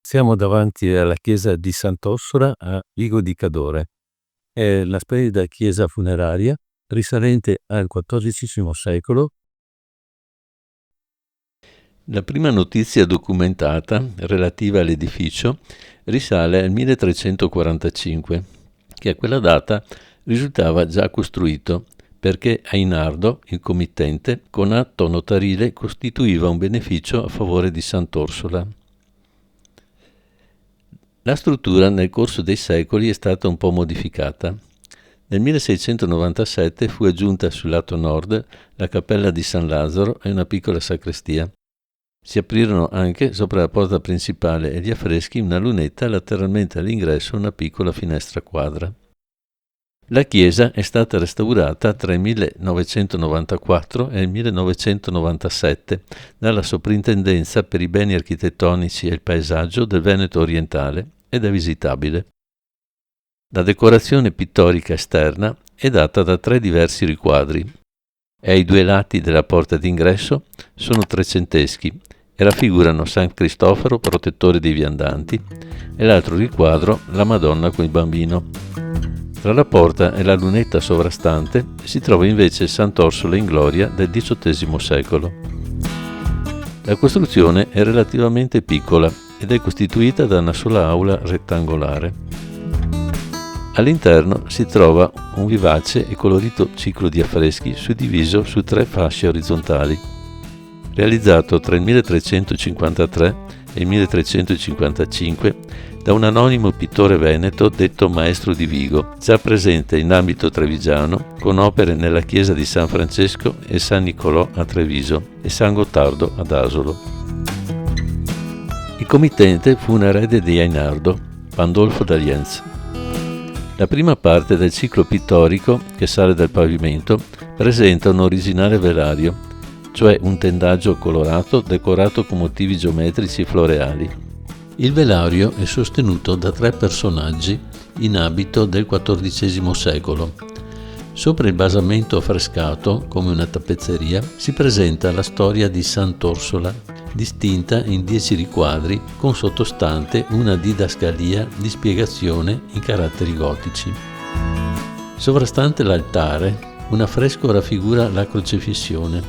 Siamo davanti alla chiesa di Sant'Orsola a Vigo di Cadore. È la splendida chiesa funeraria risalente al XIV secolo. La prima notizia documentata relativa all'edificio risale al 1345, che a quella data risultava già costruito, perché Ainardo, il committente, con atto notarile costituiva un beneficio a favore di Sant'Orsola. La struttura nel corso dei secoli è stata un po' modificata. Nel 1697 fu aggiunta sul lato nord la cappella di San Lazzaro e una piccola sacrestia. Si aprirono anche, sopra la porta principale e gli affreschi, una lunetta, lateralmente all'ingresso una piccola finestra quadra. La chiesa è stata restaurata tra il 1994 e il 1997 dalla Soprintendenza per i beni architettonici e il paesaggio del Veneto orientale ed è visitabile. La decorazione pittorica esterna è data da 3 diversi riquadri e ai 2 lati della porta d'ingresso sono trecenteschi e raffigurano San Cristoforo, protettore dei viandanti, e l'altro riquadro la Madonna con il bambino. Tra la porta e la lunetta sovrastante si trova invece Sant'Orsola in gloria del XVIII secolo. La costruzione è relativamente piccola ed è costituita da una sola aula rettangolare. All'interno si trova un vivace e colorito ciclo di affreschi suddiviso su 3 fasce orizzontali, realizzato tra il 1353 e il 1355 da un anonimo pittore veneto detto Maestro di Vigo, già presente in ambito trevigiano con opere nella chiesa di San Francesco e San Nicolò a Treviso e San Gottardo ad Asolo. Il committente fu un erede di Ainardo, Pandolfo da Lienz. La prima parte del ciclo pittorico, che sale dal pavimento, presenta un originale velario, cioè un tendaggio colorato decorato con motivi geometrici floreali. Il velario è sostenuto da 3 personaggi in abito del XIV secolo. Sopra il basamento affrescato, come una tappezzeria, si presenta la storia di Sant'Orsola, distinta in 10 riquadri, con sottostante una didascalia di spiegazione in caratteri gotici. Sovrastante l'altare, un affresco raffigura la crocifissione.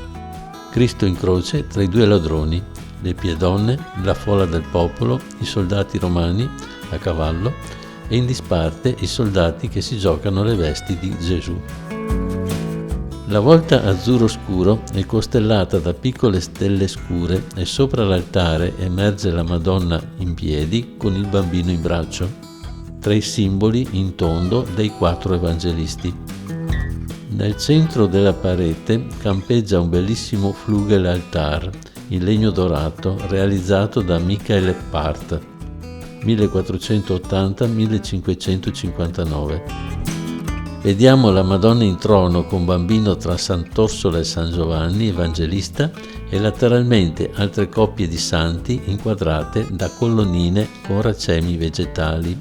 Cristo in croce tra i 2 ladroni, le piedonne, la folla del popolo, i soldati romani a cavallo e in disparte i soldati che si giocano le vesti di Gesù. La volta azzurro scuro è costellata da piccole stelle scure e sopra l'altare emerge la Madonna in piedi con il bambino in braccio, tra i simboli in tondo dei 4 evangelisti. Nel centro della parete campeggia un bellissimo flugel altar in legno dorato realizzato da Michael Part, 1480-1559. Vediamo la Madonna in trono con bambino tra Sant'Orsola e San Giovanni Evangelista e lateralmente altre coppie di santi inquadrate da colonnine con racemi vegetali.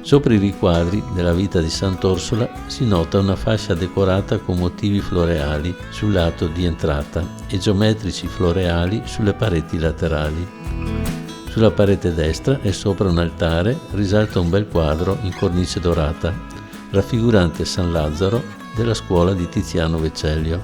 Sopra i riquadri della vita di Sant'Orsola si nota una fascia decorata con motivi floreali sul lato di entrata e geometrici floreali sulle pareti laterali. Sulla parete destra e sopra un altare risalta un bel quadro in cornice dorata, raffigurante San Lazzaro della scuola di Tiziano Vecellio.